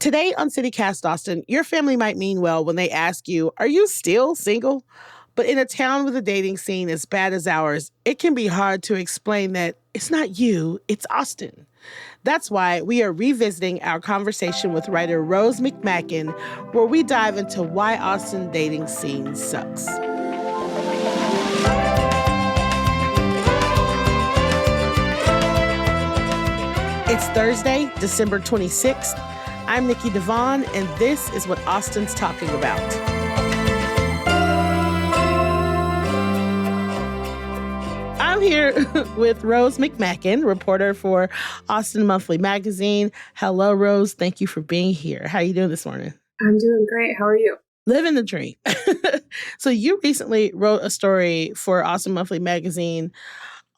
Today on CityCast Austin, your family might mean well when they ask you, are you still single? But in a town with a dating scene as bad as ours, it can be hard to explain that it's not you, it's Austin. That's why we are revisiting our conversation with writer Rose McMacken, where we dive into why Austin dating scene sucks. It's Thursday, December 26th. I'm Nikki Devon, and this is what Austin's talking about. I'm here with Rose McMacken, reporter for Austin Monthly Magazine. Hello, Rose. Thank you for being here. How are you doing this morning? I'm doing great. How are you? Living the dream. So you recently wrote a story for Austin Monthly Magazine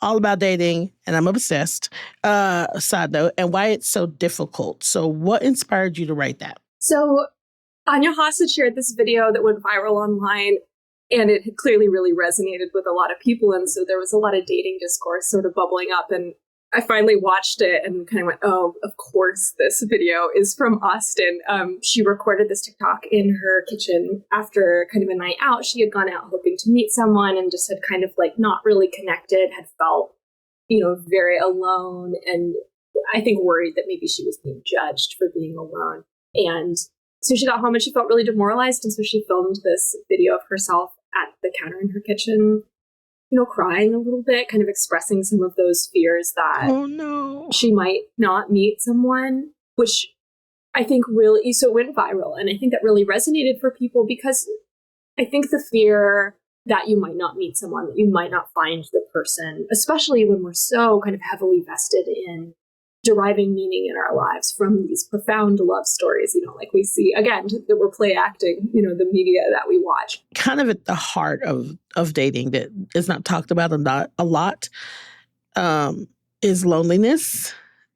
all about dating, and I'm obsessed, side note, and why it's so difficult. So what inspired you to write that? So Anya Haas had shared this video that went viral online, and it had clearly really resonated with a lot of people. And so there was a lot of dating discourse sort of bubbling up. And I finally watched it and kind of went, oh, of course, this video is from Austin. She recorded this TikTok in her kitchen after kind of a night out. She had gone out hoping to meet someone and just had kind of like not really connected, had felt, very alone. And I think worried that maybe she was being judged for being alone. And so she got home and she felt really demoralized. And so she filmed this video of herself at the counter in her kitchen, crying a little bit, kind of expressing some of those fears that she might not meet someone, which I think really, so it went viral. And I think that really resonated for people because I think the fear that you might not meet someone, that you might not find the person, especially when we're so kind of heavily vested in deriving meaning in our lives from these profound love stories, like we see, again, that we're play acting, the media that we watch. Kind of at the heart of dating that is not talked about a lot is loneliness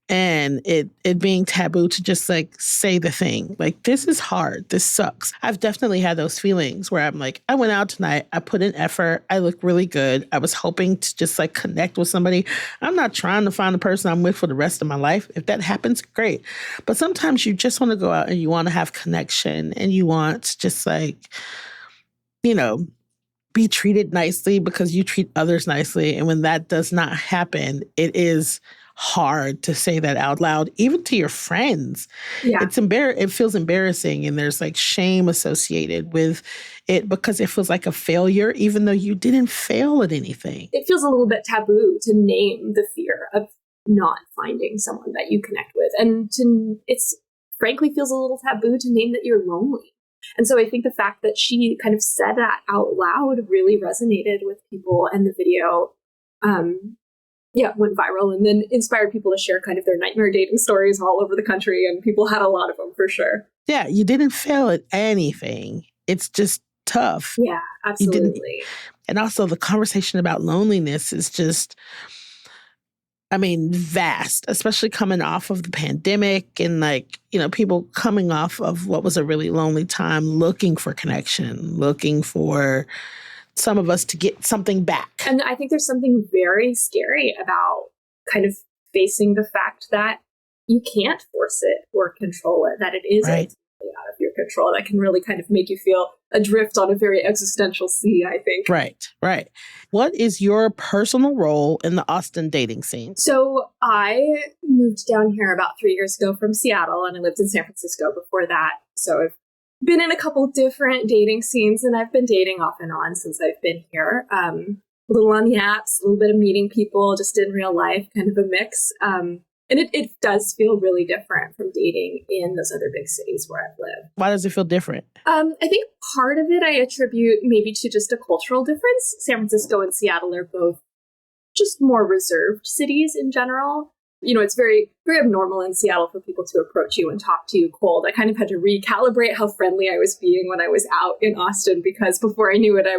and it being taboo to just like say the thing. Like, this is hard. This sucks. I've definitely had those feelings where I'm like, I went out tonight. I put in effort. I look really good. I was hoping to just like connect with somebody. I'm not trying to find the person I'm with for the rest of my life. If that happens, great. But sometimes you just want to go out and you want to have connection and you want to just like, be treated nicely because you treat others nicely. And when that does not happen, it is hard to say that out loud, even to your friends. Yeah. It feels embarrassing, and there's like shame associated with it because it feels like a failure, even though you didn't fail at anything. It feels a little bit taboo to name the fear of not finding someone that you connect with. And it's frankly feels a little taboo to name that you're lonely. And so I think the fact that she kind of said that out loud really resonated with people, and the video went viral and then inspired people to share kind of their nightmare dating stories all over the country. And people had a lot of them for sure. Yeah, you didn't fail at anything. It's just tough. Yeah, absolutely. And also the conversation about loneliness is just, vast, especially coming off of the pandemic and like, people coming off of what was a really lonely time, looking for connection, looking for some of us to get something back. And I think there's something very scary about kind of facing the fact that you can't force it or control it, that it is out of your control. That can really kind of make you feel adrift on a very existential sea, I think. Right. What is your personal role in the Austin dating scene? So I moved down here about 3 years ago from Seattle, and I lived in San Francisco before that. So I've been in a couple different dating scenes, and I've been dating off and on since I've been here. A little on the apps, a little bit of meeting people just in real life, kind of a mix. And it does feel really different from dating in those other big cities where I've lived. Why does it feel different? I think part of it I attribute maybe to just a cultural difference. San Francisco and Seattle are both just more reserved cities in general. It's very, very abnormal in Seattle for people to approach you and talk to you cold. I kind of had to recalibrate how friendly I was being when I was out in Austin, because before I knew it, I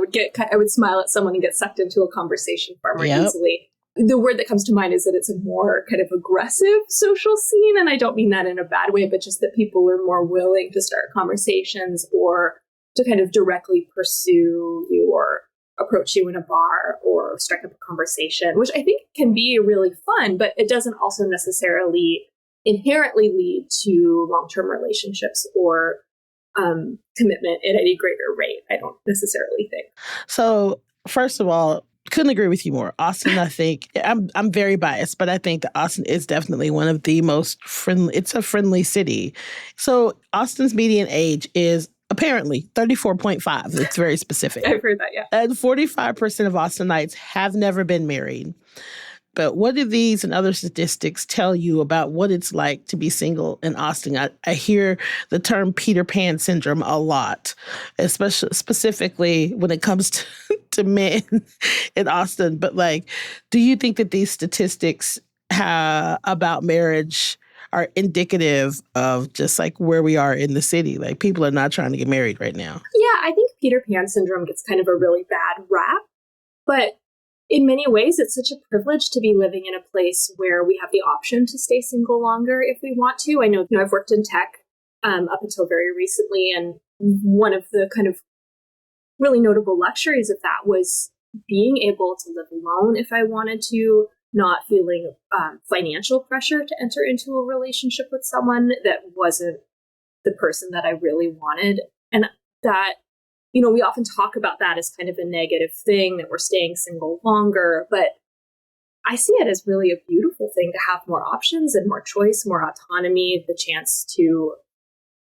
would smile at someone and get sucked into a conversation far more easily. The word that comes to mind is that it's a more kind of aggressive social scene. And I don't mean that in a bad way, but just that people are more willing to start conversations or to kind of directly pursue you or approach you in a bar or strike up a conversation, which I think can be really fun, but it doesn't also necessarily inherently lead to long-term relationships or commitment at any greater rate. I don't necessarily think. So, first of all, couldn't agree with you more. Austin, I think I'm very biased, but I think that Austin is definitely one of the most friendly. It's a friendly city. So Austin's median age is apparently 34.5. It's very specific. I've heard that, yeah. And 45% of Austinites have never been married. But what do these and other statistics tell you about what it's like to be single in Austin? I hear the term Peter Pan syndrome a lot, especially specifically when it comes to men in Austin. But like, do you think that these statistics about marriage are indicative of just like where we are in the city? Like, people are not trying to get married right now. Yeah, I think Peter Pan syndrome gets kind of a really bad rap, but in many ways, it's such a privilege to be living in a place where we have the option to stay single longer if we want to. I know, I've worked in tech up until very recently, and one of the kind of really notable luxuries of that was being able to live alone if I wanted to, not feeling financial pressure to enter into a relationship with someone that wasn't the person that I really wanted. And that, we often talk about that as kind of a negative thing, that we're staying single longer, but I see it as really a beautiful thing to have more options and more choice, more autonomy, the chance to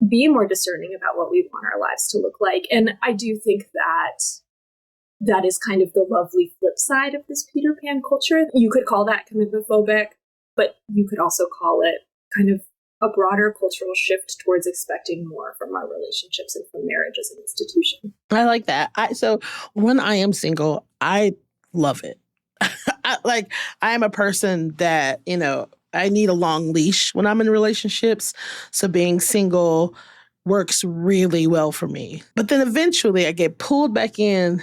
be more discerning about what we want our lives to look like. And I do think that is kind of the lovely flip side of this Peter Pan culture. You could call that commitment phobic, but you could also call it kind of a broader cultural shift towards expecting more from our relationships and from marriage as an institution. I like that. So when I am single, I love it. I am a person that, I need a long leash when I'm in relationships. So being single works really well for me. But then eventually I get pulled back in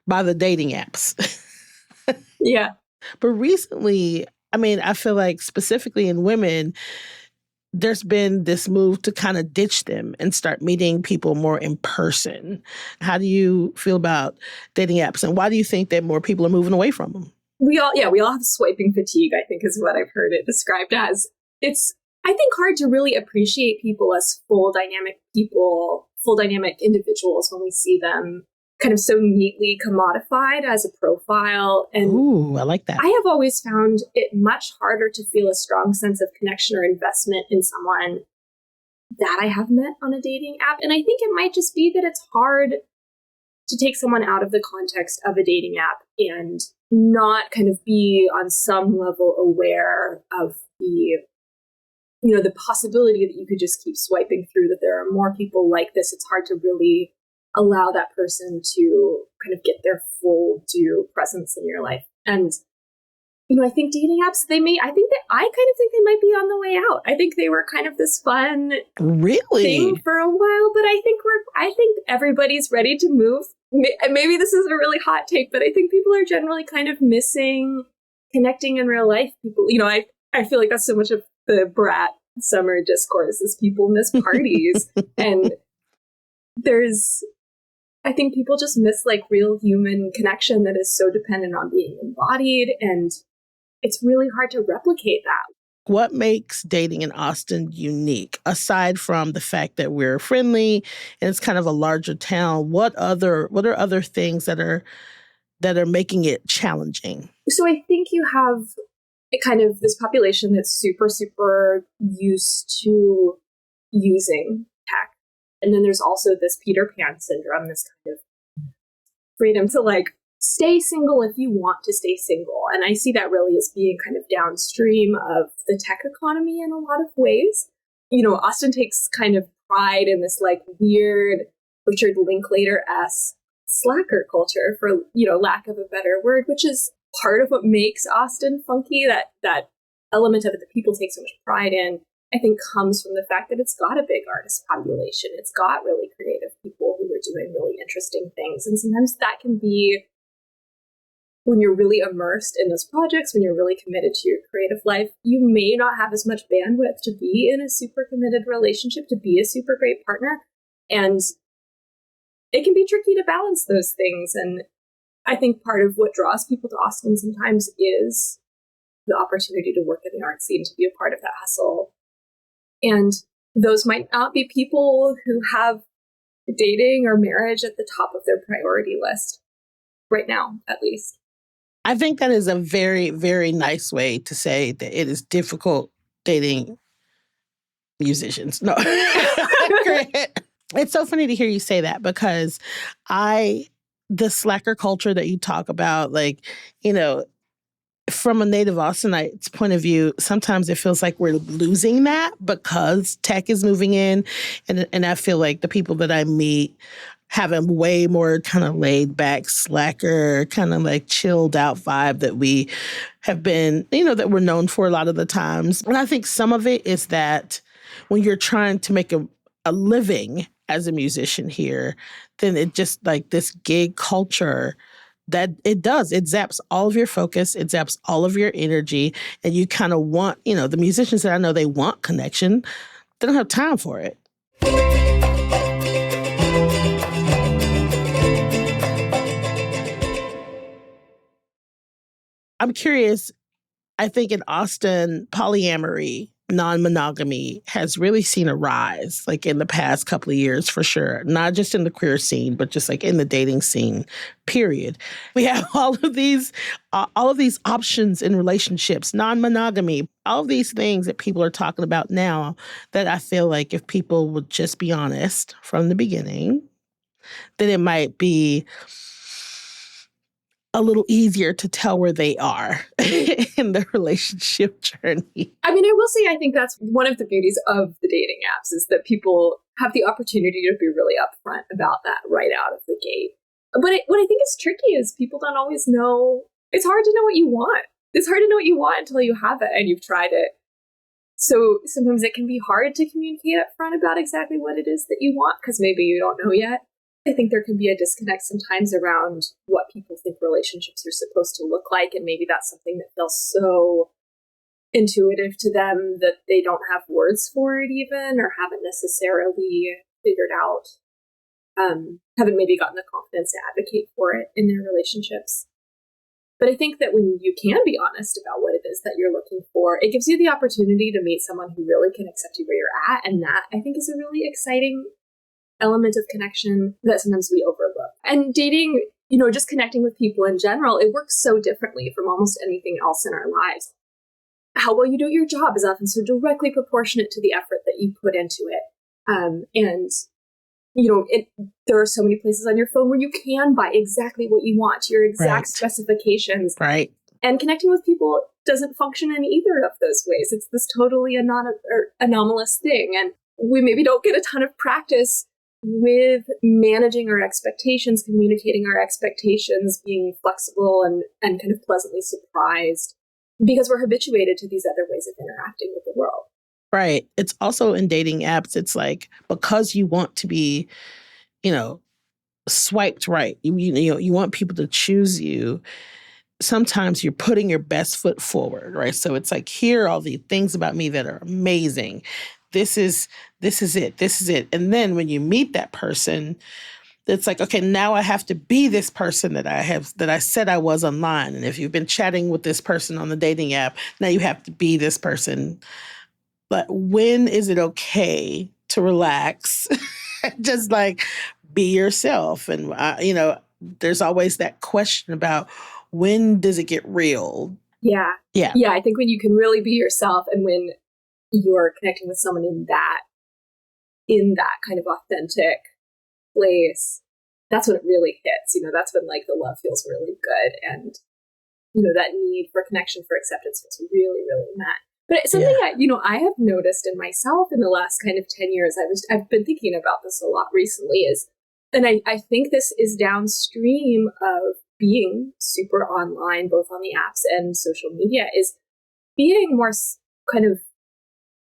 by the dating apps. Yeah. But recently, I feel like specifically in women, there's been this move to kind of ditch them and start meeting people more in person. How do you feel about dating apps, and why do you think that more people are moving away from them? We all have swiping fatigue, I think is what I've heard it described as. It's, I think, hard to really appreciate people as full dynamic people, full dynamic individuals when we see them kind of so neatly commodified as a profile. And ooh, I like that. I have always found it much harder to feel a strong sense of connection or investment in someone that I have met on a dating app. And I think it might just be that it's hard to take someone out of the context of a dating app and not kind of be on some level aware of the possibility that you could just keep swiping through, that there are more people like this. It's hard to really allow that person to kind of get their full due presence in your life. And, I think dating apps, I kind of think they might be on the way out. I think they were kind of this fun thing for a while, but I think everybody's ready to move. Maybe this is a really hot take, but I think people are generally kind of missing connecting in real life. People, I feel like that's so much of the brat summer discourse is people miss parties. And I think people just miss like real human connection that is so dependent on being embodied, and it's really hard to replicate that. What makes dating in Austin unique, aside from the fact that we're friendly and it's kind of a larger town? What are other things that are making it challenging? So I think you have a kind of this population that's super, super used to using tech. And then there's also this Peter Pan syndrome, this kind of freedom to like stay single if you want to stay single. And I see that really as being kind of downstream of the tech economy in a lot of ways. Austin takes kind of pride in this like weird Richard Linklater-esque slacker culture, for, lack of a better word, which is part of what makes Austin funky. That element of it that people take so much pride in, I think, comes from the fact that it's got a big artist population. It's got really creative people who are doing really interesting things. And sometimes that can be, when you're really immersed in those projects, when you're really committed to your creative life, you may not have as much bandwidth to be in a super committed relationship, to be a super great partner. And it can be tricky to balance those things. And I think part of what draws people to Austin sometimes is the opportunity to work in the art scene, to be a part of that hustle. And those might not be people who have dating or marriage at the top of their priority list right now, at least. I think that is a very, very nice way to say that it is difficult dating musicians. No. It's so funny to hear you say that because the slacker culture that you talk about, like, you know, from a native Austinite's point of view, sometimes it feels like we're losing that because tech is moving in. And I feel like the people that I meet have a way more kind of laid back, slacker, kind of like chilled out vibe that we have been, that we're known for a lot of the times. And I think some of it is that when you're trying to make a living as a musician here, then it just like this gig culture that it zaps all of your focus, it zaps all of your energy, and you kind of want, the musicians that I know, they want connection. They don't have time for it. I'm curious, I think in Austin, polyamory, non-monogamy has really seen a rise, like in the past couple of years for sure. Not just in the queer scene, but just like in the dating scene, period. We have all of these options in relationships, non-monogamy, all of these things that people are talking about now that I feel like if people would just be honest from the beginning, then it might be a little easier to tell where they are in the relationship journey. I mean, I will say, I think that's one of the beauties of the dating apps is that people have the opportunity to be really upfront about that right out of the gate. But what I think is tricky is people don't always know. It's hard to know what you want. It's hard to know what you want until you have it and you've tried it. So sometimes it can be hard to communicate upfront about exactly what it is that you want because maybe you don't know yet. I think there can be a disconnect sometimes around what people think relationships are supposed to look like. And maybe that's something that feels so intuitive to them that they don't have words for it even, or haven't necessarily figured out, haven't maybe gotten the confidence to advocate for it in their relationships. But I think that when you can be honest about what it is that you're looking for, it gives you the opportunity to meet someone who really can accept you where you're at. And that, I think, is a really exciting element of connection that sometimes we overlook. And dating, just connecting with people in general, it works so differently from almost anything else in our lives. How well you do your job is often so directly proportionate to the effort that you put into it. There are so many places on your phone where you can buy exactly what you want, your exact specifications. Right. And connecting with people doesn't function in either of those ways. It's this totally anomalous thing. And we maybe don't get a ton of practice with managing our expectations, communicating our expectations, being flexible and kind of pleasantly surprised because we're habituated to these other ways of interacting with the world. Right. It's also in dating apps, it's like because you want to be, swiped right, you want people to choose you. Sometimes you're putting your best foot forward, right? So it's like, here are all the things about me that are amazing. This is it. This is it. And then when you meet that person, it's like, okay, now I have to be this person that I said I was online. And if you've been chatting with this person on the dating app, now you have to be this person. But when is it okay to relax? Just like be yourself. And, there's always that question about when does it get real? Yeah. Yeah. Yeah. I think when you can really be yourself and when you're connecting with someone in that kind of authentic place, that's when it really hits. That's when like the love feels really good. And, that need for connection, for acceptance feels really, really met. But it's something that, I have noticed in myself in the last kind of 10 years, I've been thinking about this a lot recently and I think this is downstream of being super online, both on the apps and social media, is being more kind of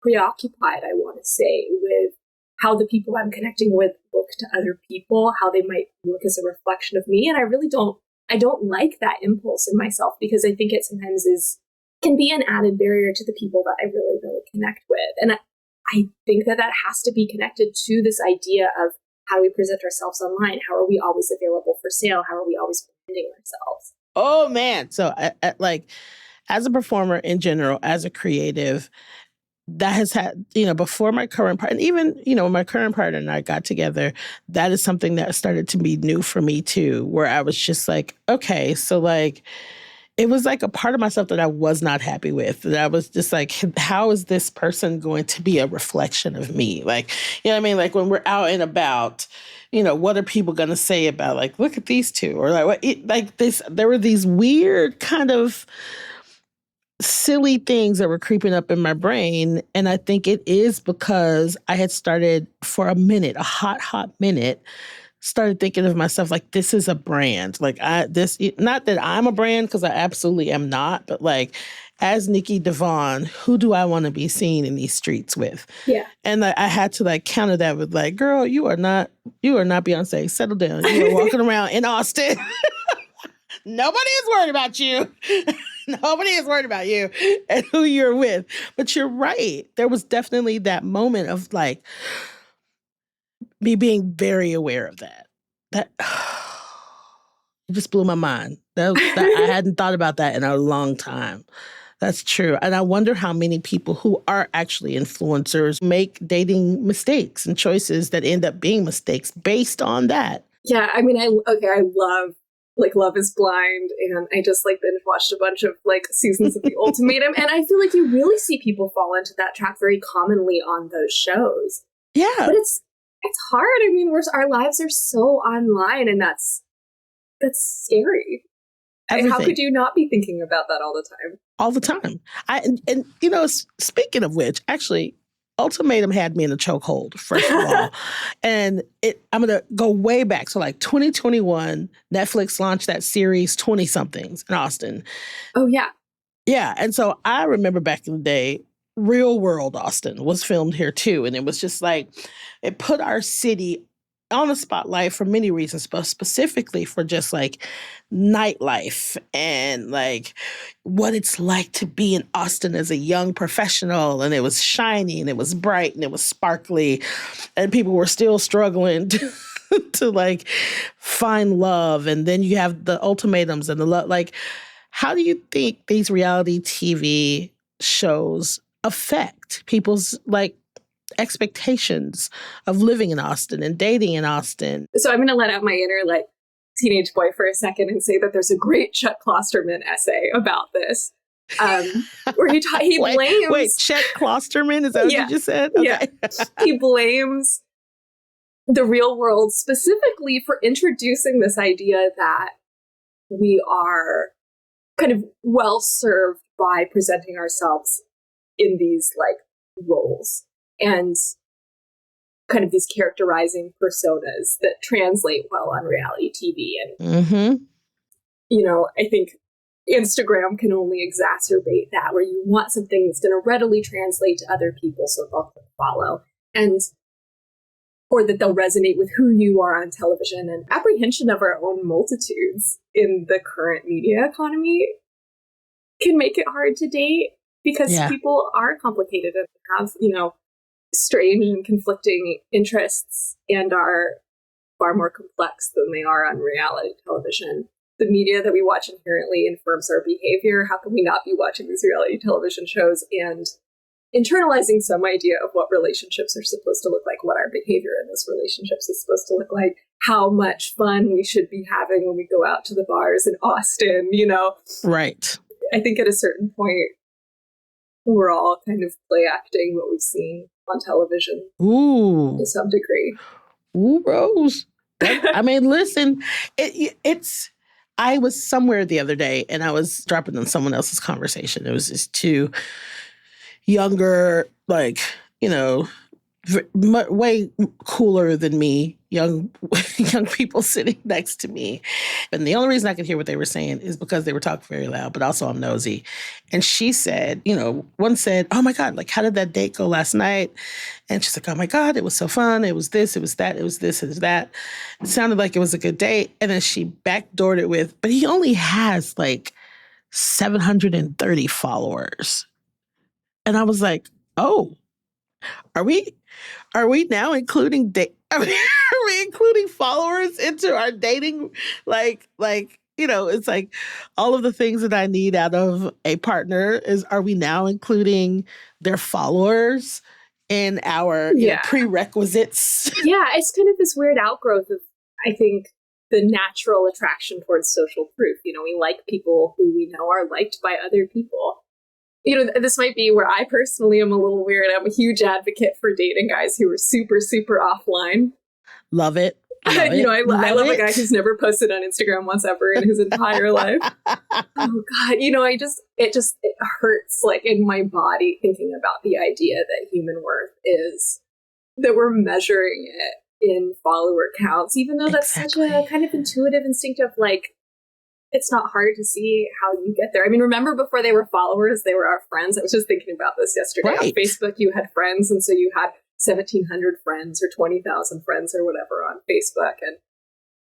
preoccupied, I want to say, with how the people I'm connecting with look to other people, how they might look as a reflection of me. And I really don't like that impulse in myself because I think it sometimes can be an added barrier to the people that I really, really connect with. And I think that has to be connected to this idea of how do we present ourselves online? How are we always available for sale? How are we always branding ourselves? Oh, man. So like as a performer in general, as a creative, that has had, before my current partner, and even, when my current partner and I got together, that is something that started to be new for me too, where I was just like, okay, so like, it was like a part of myself that I was not happy with. That I was just like, how is this person going to be a reflection of me? Like, you know what I mean? Like when we're out and about, what are people going to say about like, look at these two? Or like, like this, there were these weird kind of silly things that were creeping up in my brain. And I think it is because I had started for a minute, a hot minute, started thinking of myself like this is a brand. Like not that I'm a brand, because I absolutely am not, but like as Nikki Devon, who do I want to be seen in these streets with? Yeah. And I had to like counter that with like, girl, you are not Beyonce. Settle down. You are walking around in Austin. Nobody is worried about you. Nobody is worried about you and who you're with. But you're right. There was definitely that moment of like me being very aware of that. That it just blew my mind. That I hadn't thought about that in a long time. That's true. And I wonder how many people who are actually influencers make dating mistakes and choices that end up being mistakes based on that. Yeah, I mean, I love like Love is Blind, and I just like binge watched a bunch of like seasons of The Ultimatum, and I feel like you really see people fall into that trap very commonly on those shows. Yeah, but it's hard. I mean, our lives are so online, and that's scary. Everything. How could you not be thinking about that all the time? All the time. And speaking of which, actually, Ultimatum had me in a chokehold, first of all. And I'm going to go way back. So like 2021, Netflix launched that series 20-somethings in Austin. Oh, yeah. Yeah. And so I remember back in the day, Real World Austin was filmed here too. And it was just like, it put our city on the spotlight for many reasons, but specifically for just like nightlife and like what it's like to be in Austin as a young professional. And it was shiny and it was bright and it was sparkly and people were still struggling to like find love. And then you have the ultimatums and the love. Like, how do you think these reality TV shows affect people's like expectations of living in Austin and dating in Austin? So I'm going to let out my inner like teenage boy for a second and say that there's a great Chet Klosterman essay about this, where he blames. Wait, Chet Klosterman, is that what you just said? Okay. Yeah, he blames the Real World specifically for introducing this idea that we are kind of well served by presenting ourselves in these like roles. And kind of these characterizing personas that translate well on reality TV. And, I think Instagram can only exacerbate that, where you want something that's going to readily translate to other people so they'll follow. Or that they'll resonate with who you are on television. And apprehension of our own multitudes in the current media economy can make it hard to date because people are complicated and have, strange and conflicting interests and are far more complex than they are on reality television. The media that we watch inherently informs our behavior. How can we not be watching these reality television shows and internalizing some idea of what relationships are supposed to look like, what our behavior in those relationships is supposed to look like, how much fun we should be having when we go out to the bars in Austin, Right. I think at a certain point, we're all kind of play acting what we've seen on television. Ooh. To some degree. Ooh, Rose. I mean, listen, I was somewhere the other day and I was dropping in someone else's conversation. It was just two younger, like, way cooler than me, young people sitting next to me. And the only reason I could hear what they were saying is because they were talking very loud, but also I'm nosy. And she said, one said, oh my God, like, how did that date go last night? And she's like, oh my God, it was so fun. It was this, it was that, it was this, it was that. It sounded like it was a good date. And then she backdoored it with, but he only has like 730 followers. And I was like, oh, are we now including are we including followers into our dating like It's like all of the things that I need out of a partner are we now including their followers in our, Yeah. prerequisites? Yeah, it's kind of this weird outgrowth of, I think, the natural attraction towards social proof. We like people who we know are liked by other people. This might be where I personally am a little weird. I'm a huge advocate for dating guys who are super, super offline. Love it. Love it. I love a guy who's never posted on Instagram once ever in his entire life. Oh God, it hurts like in my body thinking about the idea that human worth is that we're measuring it in follower counts, even though that's such a kind of intuitive, instinctive, like, it's not hard to see how you get there. I mean, remember before they were followers, they were our friends. I was just thinking about this yesterday. Right. On Facebook, you had friends, and so you had 1,700 friends or 20,000 friends or whatever on Facebook. And,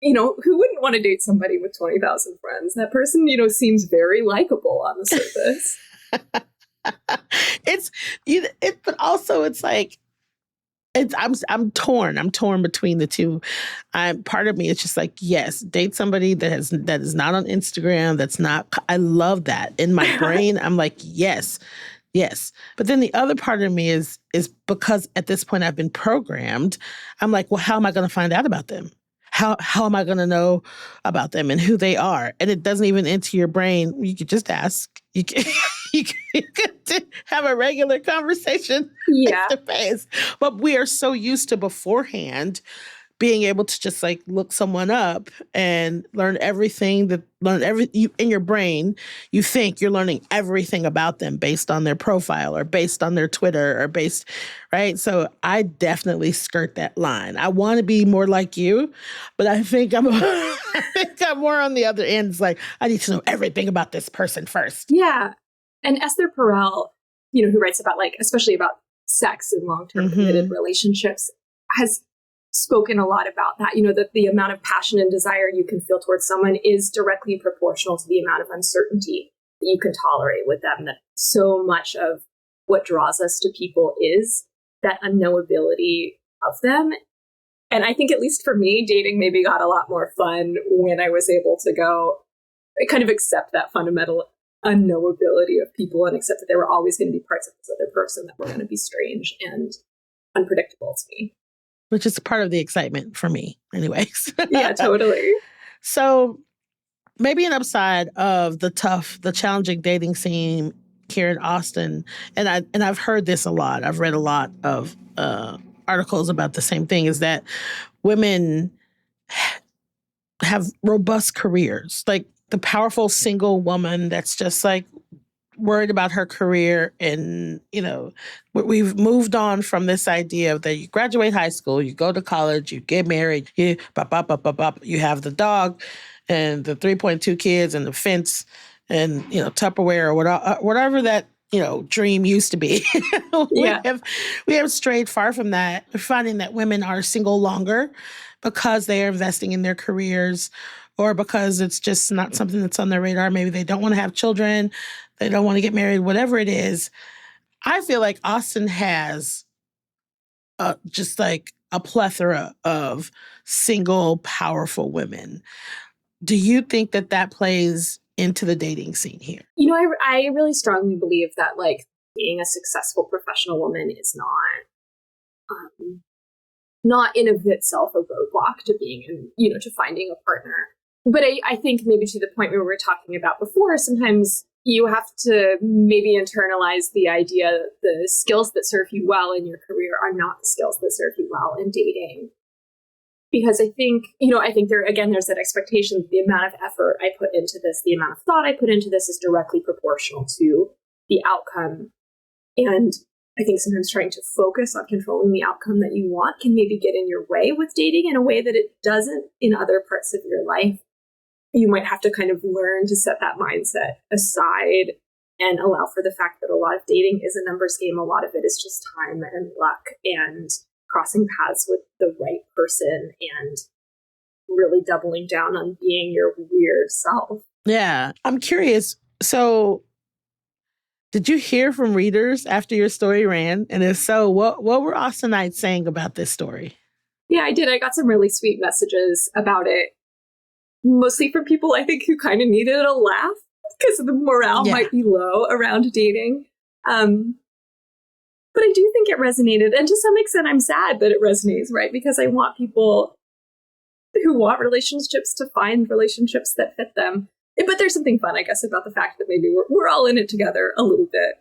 who wouldn't want to date somebody with 20,000 friends? That person, seems very likable on the surface. But also it's like, I'm torn. I'm torn between the two. Part of me is just like, yes, date somebody that is not on Instagram. That's not. I love that. In my brain, I'm like, yes. But then the other part of me is because at this point I've been programmed. I'm like, well, how am I going to find out about them? How am I going to know about them and who they are? And it doesn't even enter your brain. You could just ask. You could have a regular conversation face to face. But we are so used to beforehand being able to just like look someone up and learn everything in your brain. You think you're learning everything about them based on their profile or based on their Twitter or right? So I definitely skirt that line. I want to be more like you, but I think I'm more on the other end. It's like, I need to know everything about this person first. Yeah. And Esther Perel, who writes about especially about sex in long-term committed relationships, has spoken a lot about that, that the amount of passion and desire you can feel towards someone is directly proportional to the amount of uncertainty that you can tolerate with them. That so much of what draws us to people is that unknowability of them. And I think, at least for me, dating maybe got a lot more fun when I was able to kind of accept that fundamental unknowability of people and accept that there were always going to be parts of this other person that were going to be strange and unpredictable to me. Which is part of the excitement for me anyways. Yeah, totally. So maybe an upside of the challenging dating scene here in Austin, and I've heard this a lot. I've read a lot of articles about the same thing, is that women have robust careers. Like the powerful single woman that's just like worried about her career, and we've moved on from this idea of that you graduate high school, you go to college, you get married, you have the dog and the 3.2 kids and the fence and Tupperware or whatever that dream used to be. we have strayed far from that. We're finding that women are single longer because they are investing in their careers, or because it's just not something that's on their radar. Maybe they don't want to have children, they don't want to get married, whatever it is. I feel like Austin has just like a plethora of single, powerful women. Do you think that plays into the dating scene here? I really strongly believe that being a successful professional woman is not in of itself a roadblock to being to finding a partner. But I think maybe to the point where we were talking about before, sometimes you have to maybe internalize the idea that the skills that serve you well in your career are not the skills that serve you well in dating. Because I think there's that expectation that the amount of effort I put into this, the amount of thought I put into this is directly proportional to the outcome. And I think sometimes trying to focus on controlling the outcome that you want can maybe get in your way with dating in a way that it doesn't in other parts of your life. You might have to kind of learn to set that mindset aside and allow for the fact that a lot of dating is a numbers game. A lot of it is just time and luck and crossing paths with the right person and really doubling down on being your weird self. Yeah. I'm curious. So did you hear from readers after your story ran? And if so, what were Austinites saying about this story? Yeah, I did. I got some really sweet messages about it. mostly for people I think who kind of needed a laugh because the morale might be low around dating. But I do think it resonated. And to some extent, I'm sad that it resonates, right? Because I want people who want relationships to find relationships that fit them. But there's something fun, I guess, about the fact that maybe we're all in it together a little bit.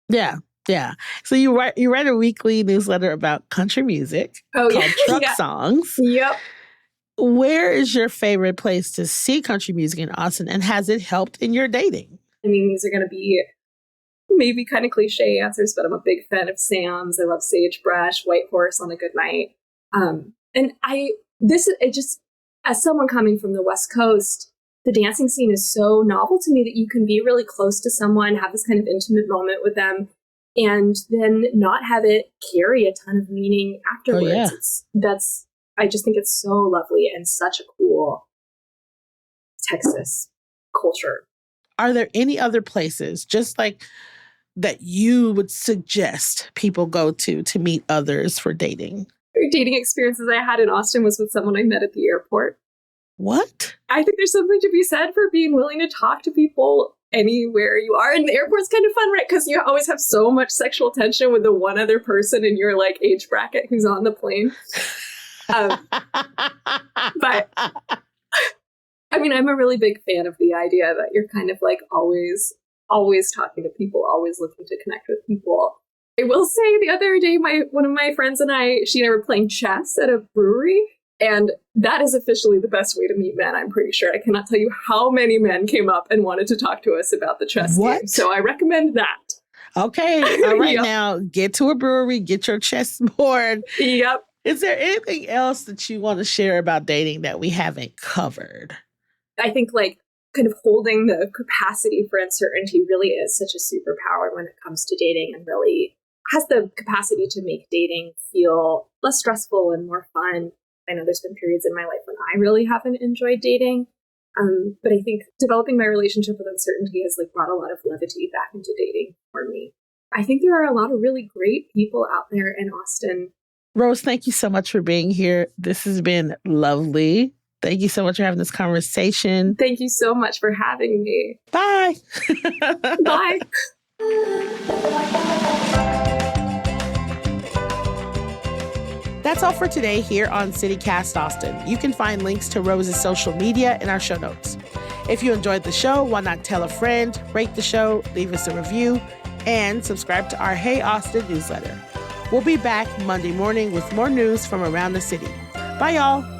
Yeah. Yeah. So you write a weekly newsletter about country music called Truck Songs. Yep. Where is your favorite place to see country music in Austin, and has it helped in your dating? I mean, these are going to be maybe kind of cliche answers, but I'm a big fan of Sam's. I love Sagebrush, White Horse on a good night. As someone coming from the West Coast, the dancing scene is so novel to me that you can be really close to someone, have this kind of intimate moment with them, and then not have it carry a ton of meaning afterwards. Oh, yeah. I just think it's so lovely and such a cool Texas culture. Are there any other places just like that you would suggest people go to meet others for dating? Dating experiences I had in Austin was with someone I met at the airport. What? I think there's something to be said for being willing to talk to people anywhere you are. And the airport's kind of fun, right? Because you always have so much sexual tension with the one other person in your like age bracket who's on the plane. But I mean, I'm a really big fan of the idea that you're kind of like always talking to people, always looking to connect with people. I will say the other day, one of my friends and she and I were playing chess at a brewery, and that is officially the best way to meet men, I'm pretty sure. I cannot tell you how many men came up and wanted to talk to us about the chess game. So I recommend that. Okay. All right. Now get to a brewery, get your chess board. Yep. Is there anything else that you want to share about dating that we haven't covered? I think like kind of holding the capacity for uncertainty really is such a superpower when it comes to dating, and really has the capacity to make dating feel less stressful and more fun. I know there's been periods in my life when I really haven't enjoyed dating. But I think developing my relationship with uncertainty has like brought a lot of levity back into dating for me. I think there are a lot of really great people out there in Austin. Rose, thank you so much for being here. This has been lovely. Thank you so much for having this conversation. Thank you so much for having me. Bye. Bye. That's all for today here on CityCast Austin. You can find links to Rose's social media in our show notes. If you enjoyed the show, why not tell a friend, rate the show, leave us a review, and subscribe to our Hey Austin newsletter. We'll be back Monday morning with more news from around the city. Bye, y'all.